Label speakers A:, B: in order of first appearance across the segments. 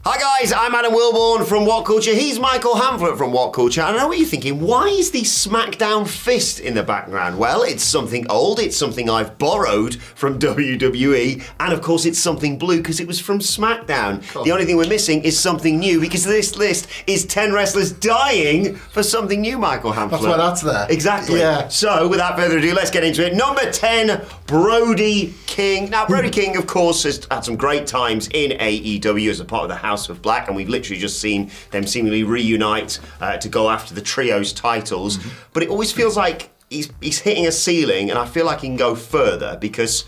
A: Hi guys, I'm Adam Wilborn from WhatCulture. He's Michael Hamflett from WhatCulture. And I know what you're thinking, why is the SmackDown fist in the background? Well, it's something old, it's something I've borrowed from WWE, and of course it's something blue because it was from SmackDown. Cool. The only thing we're missing is something new because this list is 10 wrestlers dying for something new, Michael Hamflett.
B: That's why that's there.
A: Exactly.
B: Yeah.
A: So, without further ado, let's get into it. Number 10, Brody King. Now, Brody King, of course, has had some great times in AEW as a part of the House of Black, and we've literally just seen them seemingly reunite to go after the trios titles. But it always feels like he's hitting a ceiling, and I feel like he can go further because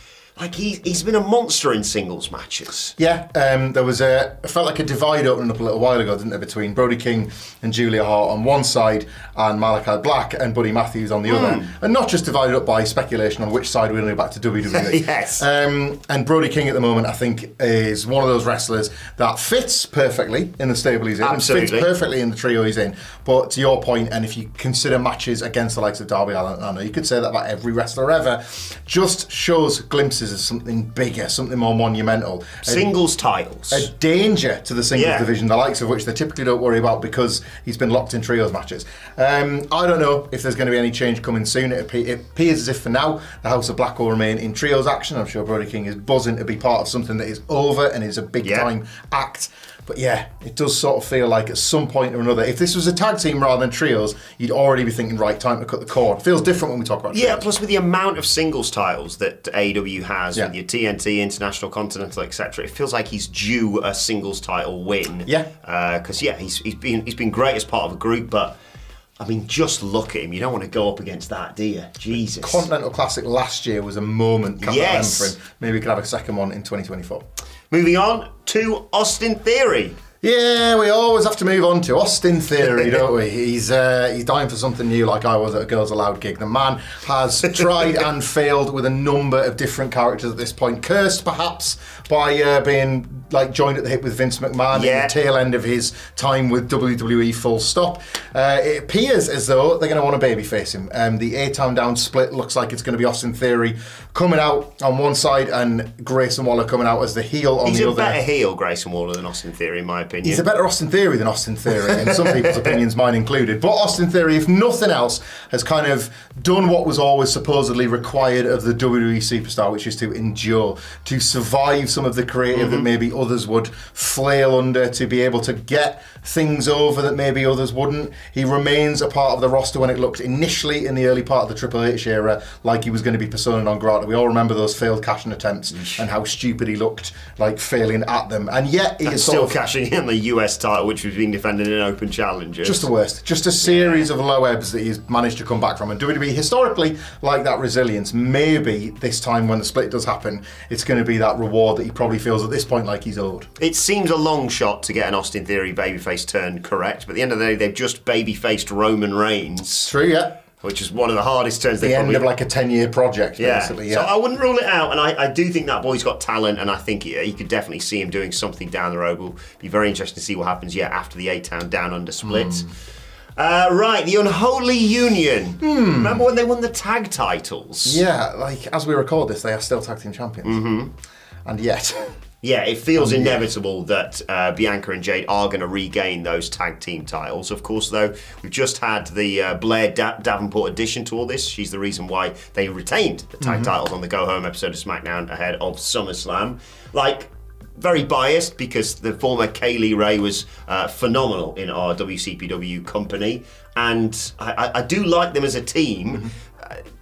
A: he's been a monster in singles matches.
B: Yeah, there was it felt like a divide opening up a little while ago, didn't there, between Brody King and Julia Hart on one side and Malachi Black and Buddy Matthews on the other. And not just divided up by speculation on which side we're going to go back to WWE.
A: Yes.
B: And Brody King at the moment, I think, is one of those wrestlers that fits perfectly in the stable he's in.
A: Absolutely.
B: And fits perfectly in the trio he's in. But to your point, and if you consider matches against the likes of Darby Allin, I know you could say that about every wrestler ever, just shows glimpses as something bigger, something more monumental.
A: Singles titles.
B: A danger to the singles division, the likes of which they typically don't worry about because he's been locked in trios matches. I don't know if there's going to be any change coming soon. It appears as if for now the House of Black will remain in trios action. I'm sure Brody King is buzzing to be part of something that is over and is a big time act. But yeah, it does sort of feel like at some point or another, if this was a tag team rather than trios, you'd already be thinking, right, time to cut the cord. It feels different when we talk about trios.
A: Yeah, plus with the amount of singles titles that AEW has, with your TNT, International, Continental, etc., it feels like he's due a singles title win.
B: Yeah.
A: Because he's been great as part of a group, but I mean, just look at him. You don't want to go up against that, do you? Jesus.
B: Continental Classic last year was a moment for him. Maybe we could have a second one in 2024.
A: Moving on to Austin Theory.
B: Yeah, we always have to move on to Austin Theory, don't we? He's dying for something new, like I was at a Girls Aloud gig. The man has tried and failed with a number of different characters at this point. Cursed, perhaps, by being joined at the hip with Vince McMahon at the tail end of his time with WWE. Full stop. It appears as though they're going to want to babyface him. The A-Town Down split looks like it's going to be Austin Theory coming out on one side and Grayson Waller coming out as the heel on the other.
A: He's a better heel, Grayson Waller, than Austin Theory, in my opinion.
B: He's a better Austin Theory than Austin Theory, in some people's opinions, mine included. But Austin Theory, if nothing else, has kind of done what was always supposedly required of the WWE superstar, which is to endure, to survive some of the creative that maybe others would flail under, to be able to get things over that maybe others wouldn't. He remains a part of the roster when it looked initially in the early part of the Triple H era like he was going to be persona non grata. We all remember those failed cashing attempts and how stupid he looked like failing at them. And yet he is
A: still cashing in the US title, which was being defended in open challenges.
B: Just the worst. Just a series of low ebbs that he's managed to come back from. And WWE historically like that resilience. Maybe this time when the split does happen, it's going to be that reward that he probably feels at this point like he's owed.
A: It seems a long shot to get an Austin Theory babyface turn correct, but at the end of the day, they've just babyfaced Roman Reigns.
B: True, yeah.
A: Which is one of the hardest turns they've
B: probably... The end of like a 10-year project, basically,
A: So I wouldn't rule it out, and I do think that boy's got talent, and I think you could definitely see him doing something down the road. Will be very interesting to see what happens, after the A-Town Down Under split. Right, the Unholy Union. Remember when they won the tag titles?
B: Yeah, as we record this, they are still tag team champions. And yet...
A: Yeah, it feels inevitable that Bianca and Jade are going to regain those tag team titles. Of course, though, we've just had the Blair Davenport addition to all this. She's the reason why they retained the tag titles on the Go Home episode of SmackDown ahead of SummerSlam. Very biased because the former Kaylee Ray was phenomenal in our WCPW company. And I do like them as a team.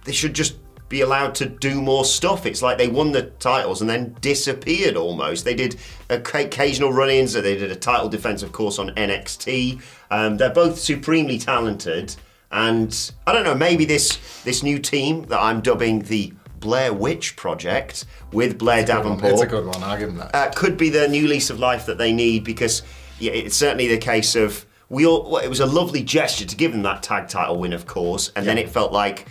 A: They should just be allowed to do more stuff. It's like they won the titles and then disappeared almost. They did occasional run-ins. They did a title defense, of course, on NXT. They're both supremely talented. And I don't know, maybe this new team that I'm dubbing the Blair Witch Project with Blair Davenport.
B: It's a good one, I'll give them that.
A: Could be the new lease of life that they need because it's certainly the case of it was a lovely gesture to give them that tag title win, of course, and then it felt like,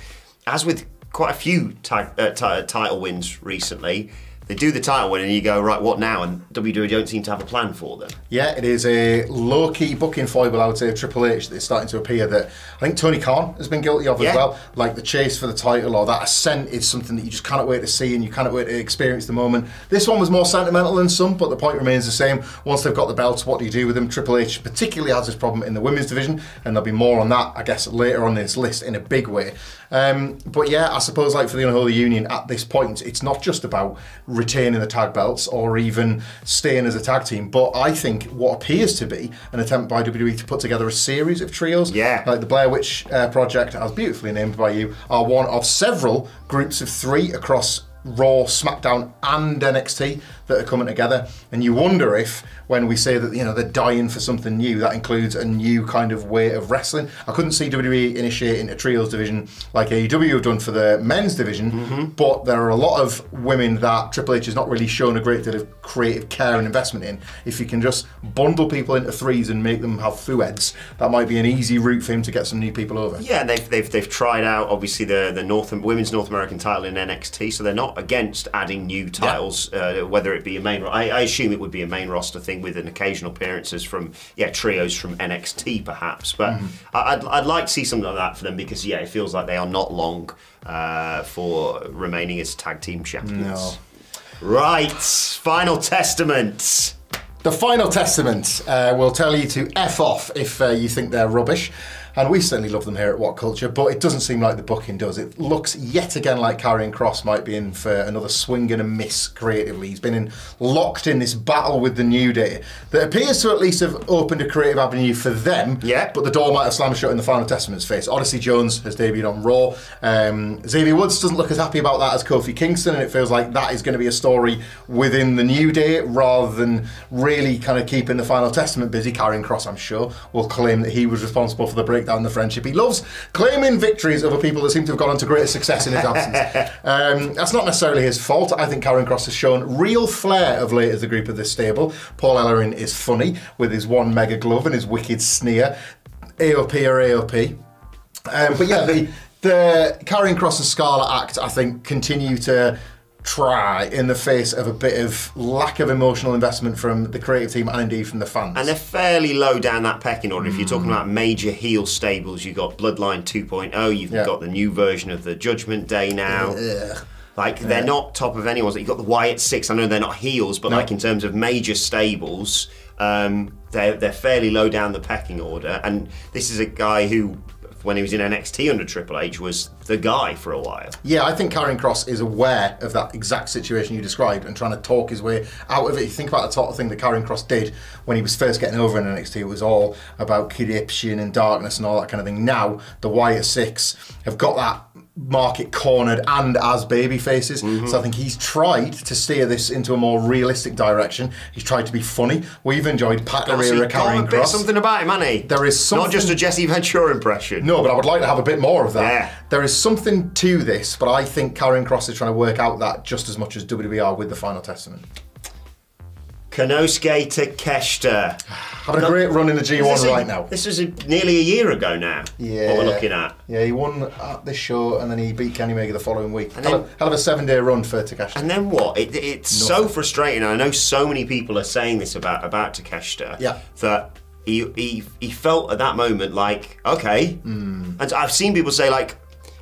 A: as with quite a few title wins recently, they do the title win, and you go, right, what now? And WWE don't seem to have a plan for them.
B: Yeah, it is a low-key booking foible, I would say, of Triple H that's starting to appear that I think Tony Khan has been guilty of as well. Like the chase for the title or that ascent is something that you just cannot wait to see and you cannot wait to experience the moment. This one was more sentimental than some, but the point remains the same. Once they've got the belts, what do you do with them? Triple H particularly has this problem in the women's division, and there'll be more on that, I guess, later on in this list in a big way. But yeah, I suppose like for the Unholy Union at this point, it's not just about retaining the tag belts or even staying as a tag team, but I think what appears to be an attempt by WWE to put together a series of trios, like the Blair Witch Project, as beautifully named by you, are one of several groups of 3 across Raw, SmackDown and NXT that are coming together, and you wonder if when we say that, you know, they're dying for something new, that includes a new kind of way of wrestling. I couldn't see WWE initiating a trios division like AEW have done for the men's division, but there are a lot of women that Triple H has not really shown a great deal of creative care and investment in. If you can just bundle people into 3s and make them have foo-heads, that might be an easy route for him to get some new people over.
A: Yeah, they've tried out obviously the women's North American title in NXT, so they're not against adding new titles, whether it be a main. I assume it would be a main roster thing with an occasional appearances from trios from NXT perhaps, but I'd like to see something like that for them because it feels like they are not long for remaining as tag team champions. No. Right, Final Testament.
B: The Final Testament will tell you to F off if you think they're rubbish. And we certainly love them here at WhatCulture, but it doesn't seem like the booking does. It looks yet again like Karrion Kross might be in for another swing and a miss creatively. He's been locked in this battle with the New Day that appears to at least have opened a creative avenue for them, but the door might have slammed shut in the Final Testament's face. Odyssey Jones has debuted on Raw. Xavier Woods doesn't look as happy about that as Kofi Kingston, and it feels like that is going to be a story within the New Day rather than really kind of keeping the Final Testament busy. Karrion Kross, I'm sure, will claim that he was responsible for the breakdown in the friendship. He loves claiming victories over people that seem to have gone on to greater success in his absence. That's not necessarily his fault. I think Karrion Kross has shown real flair of late as the group of this stable. Paul Ellering is funny with his one mega glove and his wicked sneer. AOP or AOP. But yeah, the Karrion Kross and Scarlett act, I think, continue to try in the face of a bit of lack of emotional investment from the creative team and indeed from the fans.
A: And they're fairly low down that pecking order. If you're talking about major heel stables, you've got Bloodline 2.0, you've got the new version of the Judgment Day now. Like, they're not top of anyone's. You've got the Wyatt Six. I know they're not heels, but like in terms of major stables, they're fairly low down the pecking order. And this is a guy who, when he was in NXT under Triple H, was the guy for a while. Yeah,
B: I think Karrion Kross is aware of that exact situation you described and trying to talk his way out of it. You think about the sort of thing that Karrion Kross did when he was first getting over in NXT. It was all about corruption and darkness and all that kind of thing. Now, the Wyatt Six have got that market cornered and as baby faces, so I think he's tried to steer this into a more realistic direction. He's tried to be funny. We've enjoyed Packer era Karrion Kross.
A: Something about him, hasn't he?
B: There is something,
A: not just a Jesse Ventura impression.
B: No, but I would like to have a bit more of that. There is something to this, but I think Karrion Kross is trying to work out that just as much as WWE are with the Final Testament.
A: Konosuke Takeshita.
B: Having a great run in the G1 right now.
A: This was nearly a year ago now, what we're looking at.
B: Yeah, he won at this show and then he beat Kenny Omega the following week. Hell of a 7-day run for Takeshita.
A: And then what? It's so frustrating. I know so many people are saying this about Takeshita. That he felt at that moment like, okay. And I've seen people say like,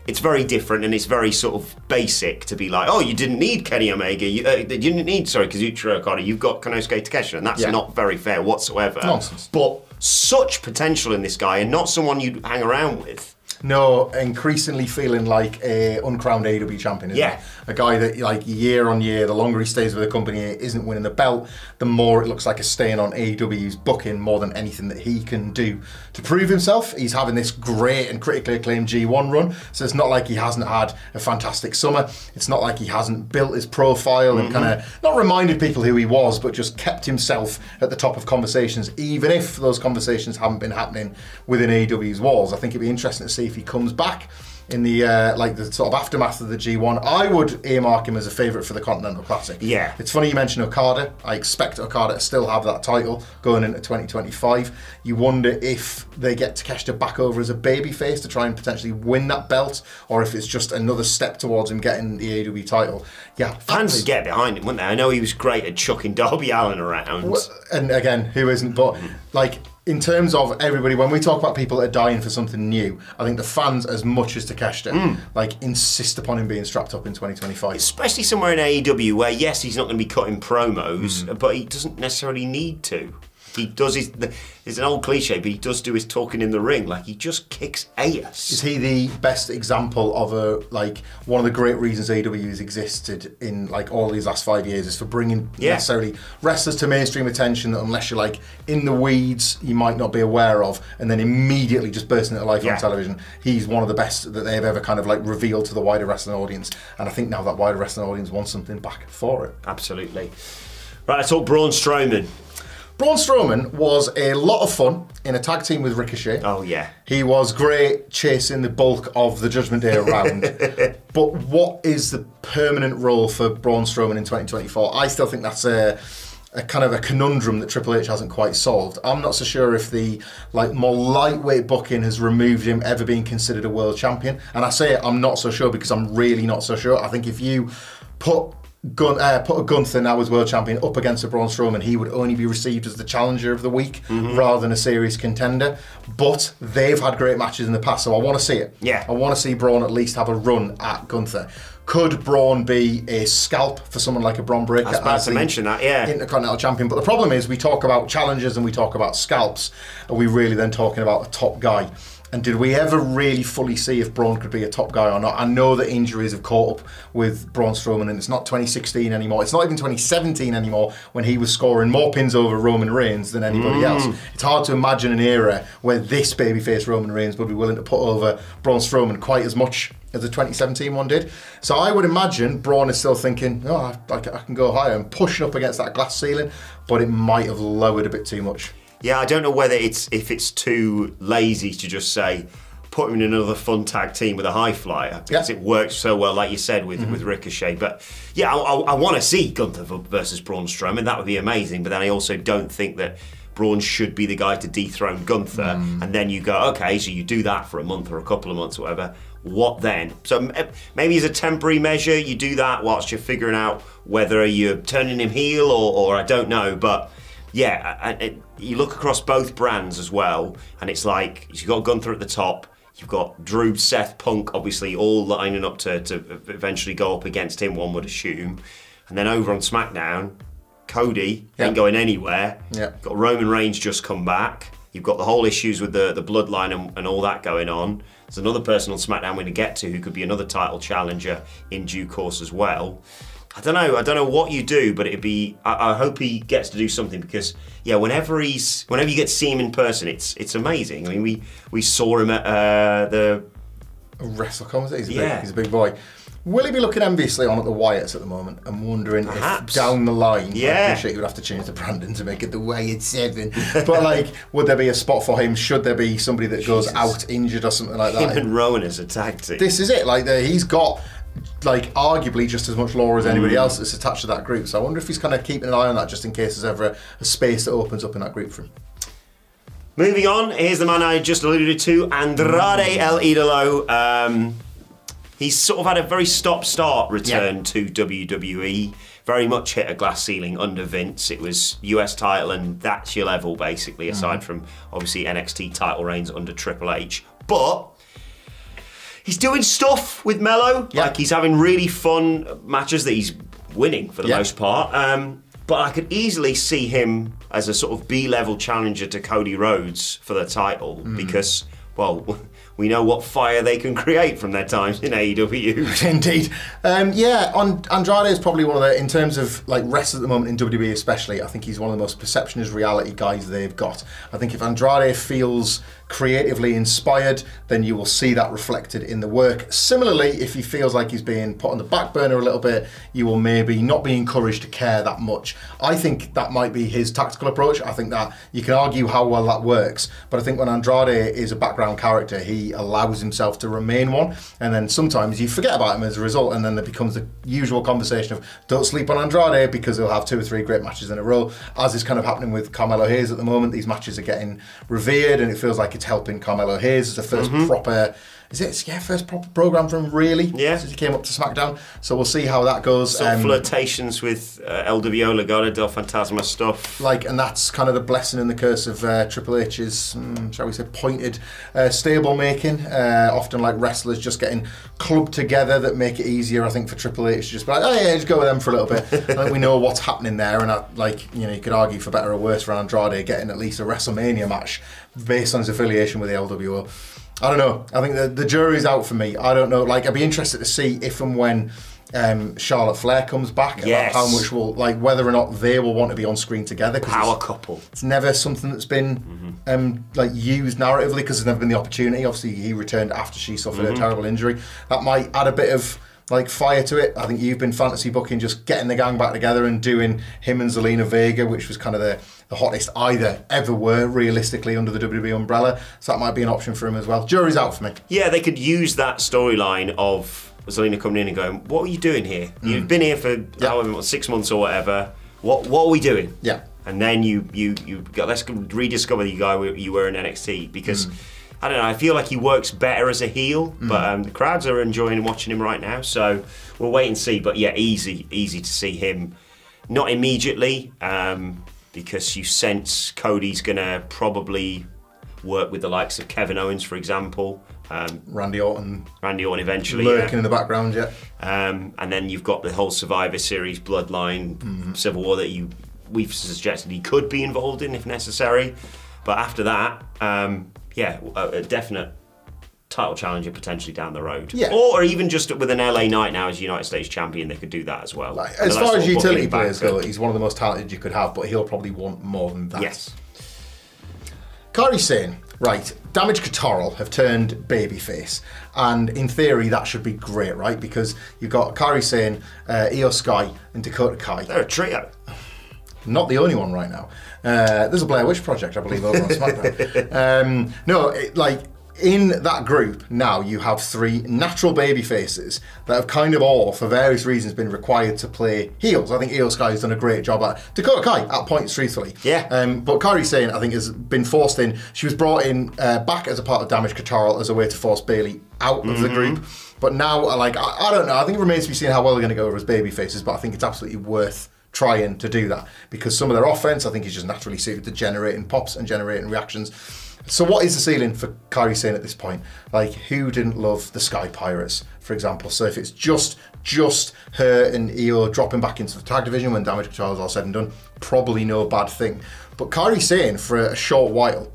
A: it's very different and it's very sort of basic to be like, oh, you didn't need Kenny Omega, you didn't need, Kazuchika Okada, you've got Konosuke Takeshita, and that's not very fair whatsoever.
B: Nonsense.
A: But such potential in this guy and not someone you'd hang around with.
B: No, increasingly feeling like a uncrowned AEW champion, isn't he? A guy that, like, year on year, the longer he stays with the company, isn't winning the belt, the more it looks like a stain on AEW's booking more than anything that he can do to prove himself. He's having this great and critically acclaimed G1 run, so it's not like he hasn't had a fantastic summer. It's not like he hasn't built his profile and kind of not reminded people who he was, but just kept himself at the top of conversations, even if those conversations haven't been happening within AEW's walls. I think it'd be interesting to see if he comes back in the like the sort of aftermath of the G1. I would earmark him as a favourite for the Continental Classic.
A: Yeah.
B: It's funny you mention Okada. I expect Okada to still have that title going into 2025. You wonder if they get Takeshita back over as a babyface to try and potentially win that belt, or if it's just another step towards him getting the AEW title. Yeah,
A: fans would get behind him, wouldn't they? I know he was great at chucking Darby Allin around.
B: And again, who isn't? But like, in terms of everybody, when we talk about people that are dying for something new, I think the fans, as much as Takeshita, like, insist upon him being strapped up in 2025.
A: Especially somewhere in AEW where, yes, he's not going to be cutting promos, but he doesn't necessarily need to. He does it's an old cliche, but he does do his talking in the ring. Like, he just kicks ass.
B: Is he the best example of one of the great reasons AEW has existed in like all these last 5 years is for bringing necessarily wrestlers to mainstream attention that unless you're like in the weeds, you might not be aware of, and then immediately just bursting into life on television. He's one of the best that they've ever kind of like revealed to the wider wrestling audience, and I think now that wider wrestling audience wants something back for it.
A: Absolutely. Right, let's talk Braun Strowman.
B: Braun Strowman was a lot of fun in a tag team with Ricochet.
A: Oh, yeah.
B: He was great chasing the bulk of the Judgment Day around. But what is the permanent role for Braun Strowman in 2024? I still think that's a kind of a conundrum that Triple H hasn't quite solved. I'm not so sure if the like more lightweight booking has removed him ever being considered a world champion. And I say I'm not so sure because I'm really not so sure. I think if you put a Gunther, now as world champion, up against a Braun Strowman, he would only be received as the challenger of the week rather than a serious contender. But they've had great matches in the past, so I want to see it.
A: Yeah.
B: I want to see Braun at least have a run at Gunther. Could Braun be a scalp for someone like a Braun Breaker?
A: I was about to mention that, yeah.
B: Intercontinental champion. But the problem is we talk about challengers and we talk about scalps. Are we really then talking about a top guy? And did we ever really fully see if Braun could be a top guy or not? I know that injuries have caught up with Braun Strowman, and it's not 2016 anymore. It's not even 2017 anymore when he was scoring more pins over Roman Reigns than anybody else. It's hard to imagine an era where this babyface Roman Reigns would be willing to put over Braun Strowman quite as much as the 2017 one did. So I would imagine Braun is still thinking, I can go higher and pushing up against that glass ceiling, but it might have lowered a bit too much.
A: Yeah, I don't know whether if it's too lazy to just say, put him in another fun tag team with a high flyer, because it works so well, like you said, with Ricochet. But yeah, I want to see Gunther versus Braun Strowman. That would be amazing. But then I also don't think that Braun should be the guy to dethrone Gunther. And then you go, okay, so you do that for a month or a couple of months or whatever. What then? So maybe as a temporary measure, you do that whilst you're figuring out whether you're turning him heel or I don't know. But yeah, you look across both brands as well, and it's like you've got Gunther at the top, you've got Drew, Seth, Punk, obviously all lining up to eventually go up against him, one would assume. And then over on SmackDown, Cody ain't going anywhere. You've got Roman Reigns just come back. You've got the whole issues with the bloodline and all that going on. There's another person on SmackDown we're going to get to who could be another title challenger in due course as well. I don't know what you do, but it'd be. I hope he gets to do something because, yeah, whenever you get to see him in person, it's amazing. I mean, we saw him at the
B: WrestleCon. He's a big boy. Will he be looking enviously on at the Wyatts at the moment and wondering if down the line, I appreciate you would have to change the branding to make it the Wyatt 7, but like, would there be a spot for him? Should there be somebody that goes out injured or something like that?
A: Him and Rowan as a tag team.
B: This is it. Like, he's got like arguably just as much lore as anybody else that's attached to that group. So I wonder if he's kind of keeping an eye on that just in case there's ever a space that opens up in that group for him.
A: Moving on, here's the man I just alluded to, Andrade El Idolo. He's sort of had a very stop-start return to WWE. Very much hit a glass ceiling under Vince. It was US title and that's your level basically, aside from obviously NXT title reigns under Triple H. But he's doing stuff with Melo. Like, he's having really fun matches that he's winning for the most part. But I could easily see him as a sort of B-level challenger to Cody Rhodes for the title because, well, we know what fire they can create from their times in AEW.
B: Indeed. Andrade is probably one of the, in terms of like wrestlers at the moment in WWE especially, I think he's one of the most perception is reality guys they've got. I think if Andrade feels creatively inspired, then you will see that reflected in the work. Similarly, if he feels like he's being put on the back burner a little bit, you will maybe not be encouraged to care that much. I think that might be his tactical approach. I think that you can argue how well that works, but I think when Andrade is a background background character, he allows himself to remain one, and then sometimes you forget about him as a result, and then there becomes the usual conversation of don't sleep on Andrade because he'll have 2 or 3 great matches in a row, as is kind of happening with Carmelo Hayes at the moment. These matches are getting revered, and it feels like it's helping Carmelo Hayes as the first proper. Is it? Yeah, first proper program from him, really?
A: Yeah.
B: Since he came up to SmackDown. So we'll see how that goes.
A: Some flirtations with LWO, Legado del Fantasma stuff.
B: And that's kind of the blessing and the curse of Triple H's, shall we say, pointed stable making. Often like wrestlers just getting clubbed together that make it easier, I think, for Triple H to just be like, oh yeah, just go with them for a little bit. I think we know what's happening there, and you could argue for better or worse for Andrade getting at least a WrestleMania match based on his affiliation with the LWO. I don't know. I think the jury's out for me. I don't know. I'd be interested to see if and when Charlotte Flair comes back.
A: Yes.
B: About how much whether or not they will want to be on screen together.
A: Power couple.
B: It's never something that's been used narratively because there's never been the opportunity. Obviously, he returned after she suffered a terrible injury. That might add a bit of fire to it. I think you've been fantasy booking just getting the gang back together and doing him and Zelina Vega, which was kind of the hottest either ever were realistically under the WWE umbrella. So that might be an option for him as well. Jury's out for me.
A: Yeah, they could use that storyline of Zelina coming in and going, what are you doing here? You've been here for however 6 months or whatever. What are we doing?
B: Yeah.
A: And then you go, let's rediscover the guy you were in NXT, because I don't know, I feel like he works better as a heel, but the crowds are enjoying watching him right now, so we'll wait and see. But yeah, easy to see him. Not immediately, because you sense Cody's going to probably work with the likes of Kevin Owens, for example.
B: Randy Orton
A: eventually.
B: Lurking in the background, yeah.
A: And then you've got the whole Survivor Series Bloodline Civil War that we've suggested he could be involved in if necessary. But after that, a definite title challenger potentially down the road.
B: Yeah.
A: Or even just with an LA Knight now as United States champion, they could do that as well.
B: As far as utility players go, he's one of the most talented you could have, but he'll probably want more than that.
A: Yes.
B: Kairi Sane, right, Damage Couture have turned babyface, and in theory that should be great, right? Because you've got Kairi Sane, Io Sky and Dakota Kai.
A: They're a trio.
B: Not the only one right now. There's a Blair Witch Project, I believe, over on SmackDown. In that group now you have 3 natural baby faces that have kind of all, for various reasons, been required to play heels. I think Io Sky has done a great job at Dakota Kai at points, truthfully.
A: Yeah.
B: But Kairi Sane, I think, has been forced in. She was brought in back as a part of Damage Couture as a way to force Bayley out of the group. But now, I don't know. I think it remains to be seen how well they're going to go over as baby faces. But I think it's absolutely worth trying to do that because some of their offense, I think, is just naturally suited to generating pops and generating reactions. So what is the ceiling for Kairi Sane at this point? Who didn't love the Sky Pirates, for example? So if it's just her and Io dropping back into the tag division when Damage Control is all said and done, probably no bad thing. But Kairi Sane, for a short while,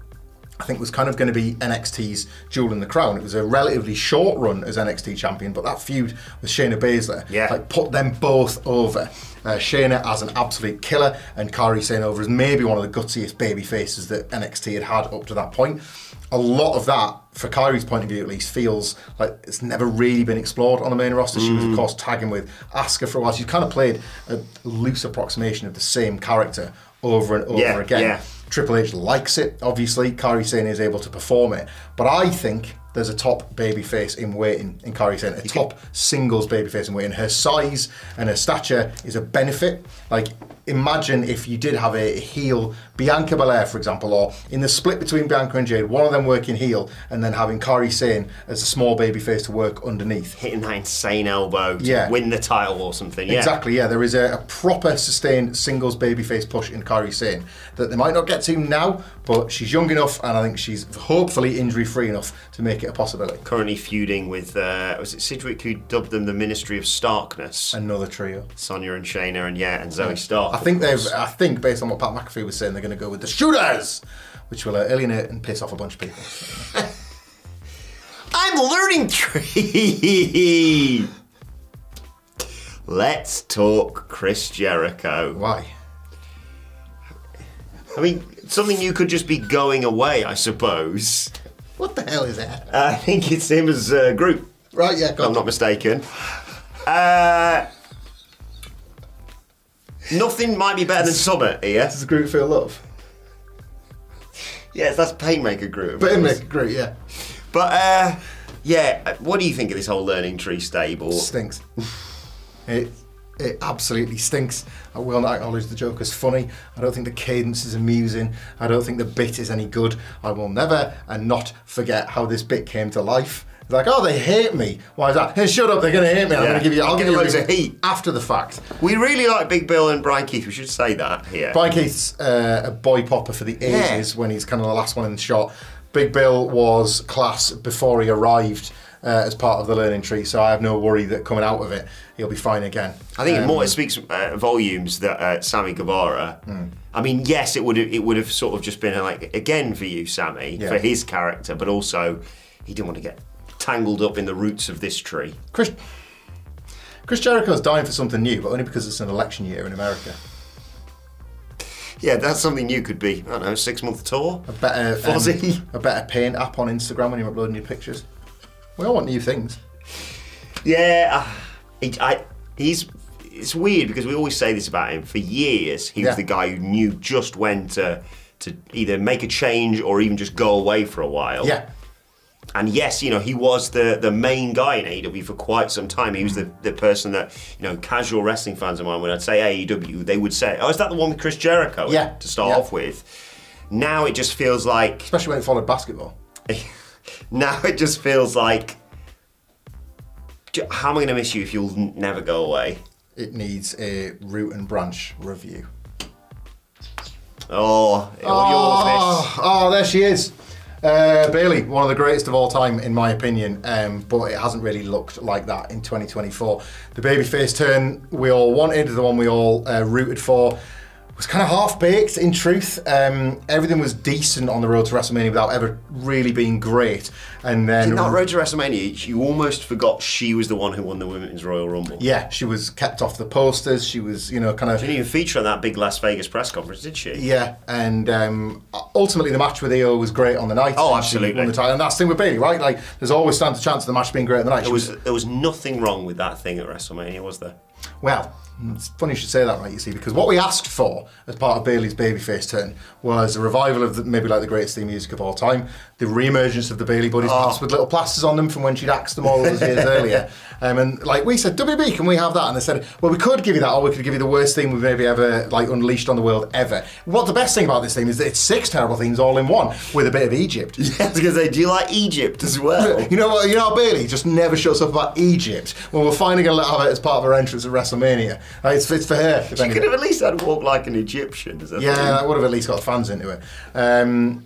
B: I think was kind of going to be NXT's jewel in the crown. It was a relatively short run as NXT champion, but that feud with Shayna Baszler put them both over. Shayna as an absolute killer, and Kairi Sane over as maybe one of the gutsiest baby faces that NXT had up to that point. A lot of that, for Kairi's point of view at least, feels like it's never really been explored on the main roster. She was, of course, tagging with Asuka for a while. She's kind of played a loose approximation of the same character over and over again. Yeah. Triple H likes it, obviously. Kairi Sane is able to perform it. But I think there's a top babyface in waiting in Kairi Sane, a top singles babyface in waiting. Her size and her stature is a benefit. Imagine if you did have a heel Bianca Belair, for example, or in the split between Bianca and Jade, one of them working heel and then having Kairi Sane as a small babyface to work underneath.
A: Hitting that insane elbow to win the title or something. Yeah.
B: Exactly, yeah. There is a proper sustained singles babyface push in Kairi Sane that they might not get to now, but she's young enough and I think she's hopefully injury-free enough to make it a possibility.
A: Currently feuding with, was it Sidgwick who dubbed them the Ministry of Starkness?
B: Another trio.
A: Sonya and Shayna and Zoe Stark.
B: I think based on what Pat McAfee was saying, they're going to go with the Shooters, which will alienate and piss off a bunch of people.
A: I'm learning tree. Let's talk Chris Jericho.
B: Why?
A: I mean, something you could just be going away, I suppose.
B: What the hell is that?
A: I think it's him as a group.
B: Right, yeah,
A: if I'm not mistaken. Nothing might be better than Summit here.
B: Does the group feel love?
A: Yes, that's Painmaker Groot.
B: Painmaker Groot, yeah.
A: But, yeah, what do you think of this whole learning tree stable?
B: Stinks. It absolutely stinks. I will not acknowledge the joke as funny. I don't think the cadence is amusing. I don't think the bit is any good. I will never and not forget how this bit came to life. It's like, oh, they hate me. Why is that? Hey, shut up, they're going to hate me. I'll give you
A: loads of heat
B: after the fact.
A: We really like Big Bill and Brian Keith. We should say that here.
B: Brian Keith's a boy popper for the ages when he's kind of the last one in the shot. Big Bill was class before he arrived as part of the learning tree, so I have no worry that coming out of it, he'll be fine again.
A: I think it speaks volumes that Sammy Guevara. I mean, yes, it would have sort of just been like again for you, Sammy, for his character, but also he didn't want to get tangled up in the roots of this tree.
B: Chris Jericho's dying for something new, but only because it's an election year in America.
A: Yeah, that's something new. Could be, I don't know, 6-month tour.
B: A better paint app on Instagram when you're uploading your pictures. We all want new things.
A: Yeah, it's weird because we always say this about him. For years, he was the guy who knew just when to either make a change or even just go away for a while.
B: Yeah.
A: And yes, you know, he was the main guy in AEW for quite some time. He was the person that, you know, casual wrestling fans of mine, when I'd say AEW, they would say, oh, is that the one with Chris Jericho?
B: Yeah.
A: To start off with. Now it just feels like...
B: Especially when it followed basketball.
A: Now it just feels like, how am I going to miss you if you'll never go away?
B: It needs a root and branch review.
A: Oh,
B: there she is. Bayley, one of the greatest of all time, in my opinion, but it hasn't really looked like that in 2024. The babyface turn we all wanted, the one we all rooted for, was kind of half-baked, in truth. Everything was decent on the road to WrestleMania without ever really being great. And then...
A: In that road to WrestleMania, you almost forgot she was the one who won the Women's Royal Rumble.
B: Yeah, she was kept off the posters. She was, you know, kind of...
A: She didn't even feature on that big Las Vegas press conference, did she?
B: Yeah, and ultimately the match with Io was great on the night.
A: Oh, absolutely.
B: She won the title. And that's the thing with Bayley, right? Like, there's always stands a chance of the match being great on the night.
A: There was nothing wrong with that thing at WrestleMania, was there?
B: Well, it's funny you should say that, right, you see, because what we asked for as part of Bayley's babyface turn was a revival of maybe like the greatest theme music of all time, the re-emergence of the Bayley Buddies, perhaps with little plasters on them from when she'd axed them all those years earlier. And like we said, WB, can we have that? And they said, well, we could give you that, or we could give you the worst theme we've maybe ever like unleashed on the world ever. What the best thing about this theme is that it's 6 terrible themes all in one, with a bit of Egypt.
A: Yeah, I was going to say, do you like Egypt as well?
B: You know what? You know how Bayley just never shuts up about Egypt. Well, we're finally going to have it as part of her entrance at WrestleMania. It's for her.
A: She could have at least had Walk Like an Egyptian.
B: That would have at least got fans into it.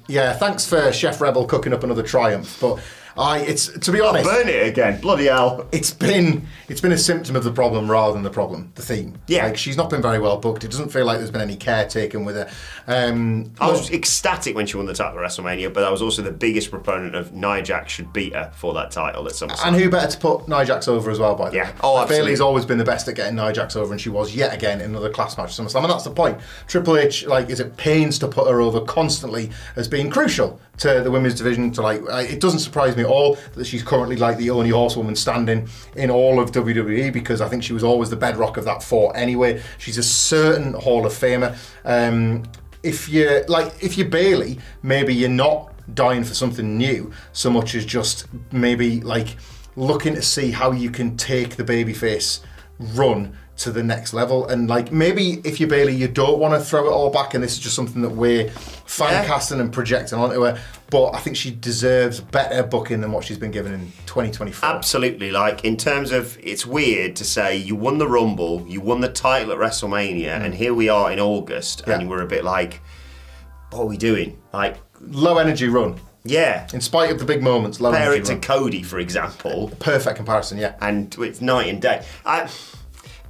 B: Yeah, thanks for Chef Rebel cooking up another triumph, but it's to be honest,
A: burn it again. Bloody hell!
B: It's been a symptom of the problem rather than the problem. The theme. Yeah, like she's not been very well booked. It doesn't feel like there's been any care taken with her. I
A: was ecstatic when she won the title at WrestleMania, but I was also the biggest proponent of Nia Jax should beet her for that title at SummerSlam.
B: And who better to put Nia Jax over as well? By the way,
A: absolutely.
B: Bayley's always been the best at getting Nia Jax over, and she was yet again in another class match at SummerSlam. And that's the point. Triple H is at pains to put her over constantly as being crucial to the women's division. To it doesn't surprise me at all that she's currently like the only horsewoman standing in all of WWE, because I think she was always the bedrock of that fort anyway. She's a certain Hall of Famer. If you're Bayley, maybe you're not dying for something new so much as just maybe like looking to see how you can take the babyface run to the next level. And like maybe if you're Bayley, you don't want to throw it all back, and this is just something that we're fan casting and projecting onto her. But I think she deserves better booking than what she's been given in 2024.
A: Absolutely. Like, in terms of, it's weird to say you won the Rumble, you won the title at WrestleMania, and here we are in August, and we're a bit like, what are we doing? Like,
B: low energy run.
A: Yeah.
B: In spite of the big moments, low
A: Compare
B: energy
A: it to Cody, for example.
B: Perfect comparison, yeah.
A: And it's night and day.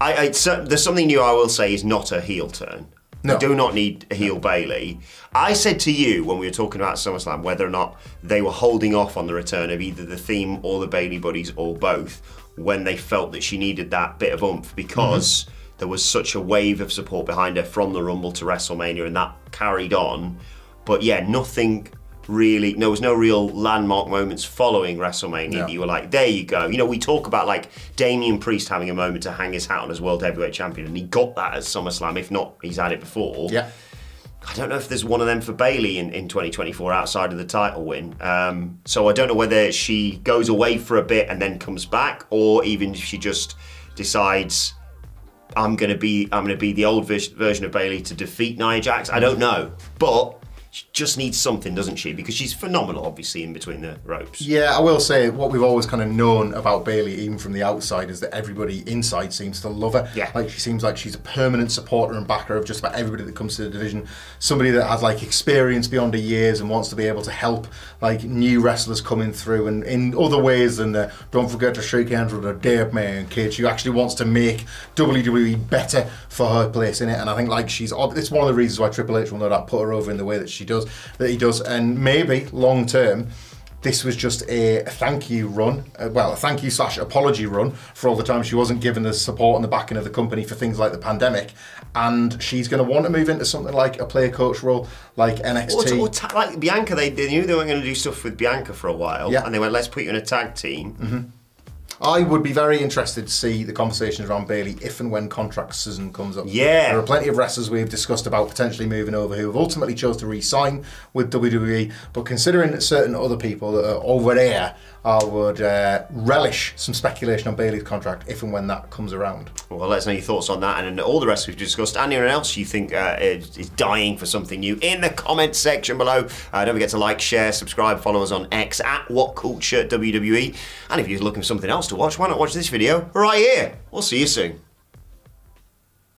A: There's something new I will say is not a heel turn. No. We do not need a heel Bayley. I said to you when we were talking about SummerSlam whether or not they were holding off on the return of either the theme or the Bayley Buddies or both when they felt that she needed that bit of oomph, because there was such a wave of support behind her from the Rumble to WrestleMania, and that carried on. But yeah, nothing really, there was no real landmark moments following WrestleMania that you were like, there you go. You know, we talk about like Damian Priest having a moment to hang his hat on as World Heavyweight Champion, and he got that at SummerSlam. If not, he's had it before.
B: Yeah.
A: I don't know if there's one of them for Bayley in 2024 outside of the title win. So I don't know whether she goes away for a bit and then comes back, or even if she just decides I'm gonna be the old version of Bayley to defeat Nia Jax. I don't know, but she just needs something, doesn't she? Because she's phenomenal, obviously, in between the ropes.
B: Yeah, I will say what we've always kind of known about Bayley, even from the outside, is that everybody inside seems to love her.
A: Yeah.
B: Like, she seems like she's a permanent supporter and backer of just about everybody that comes to the division. Somebody that has like experience beyond her years and wants to be able to help like new wrestlers coming through, and in other ways than the don't forget to shake hands with a dead man kid. She actually wants to make WWE better for her place in it, and I think like it's one of the reasons why Triple H will no doubt put her over in the way that he does, and maybe long term this was just a thank you run, a thank you / apology run for all the time she wasn't given the support and the backing of the company for things like the pandemic, and she's going to want to move into something like a player coach role like NXT.
A: Like Bianca, they knew they weren't going to do stuff with Bianca for a while, and they went, let's put you in a tag team.
B: Mm-hmm. I would be very interested to see the conversations around Bayley if and when contract season comes up.
A: Yeah.
B: There are plenty of wrestlers we've discussed about potentially moving over who have ultimately chose to re-sign with WWE, but considering certain other people that are over there, I would relish some speculation on Bayley's contract if and when that comes around.
A: Well, let us know your thoughts on that and all the rest we've discussed. Anyone else you think is dying for something new in the comments section below. Don't forget to like, share, subscribe, follow us on X at WhatCulture WWE. And if you're looking for something else to watch, why not watch this video right here? We'll see you soon.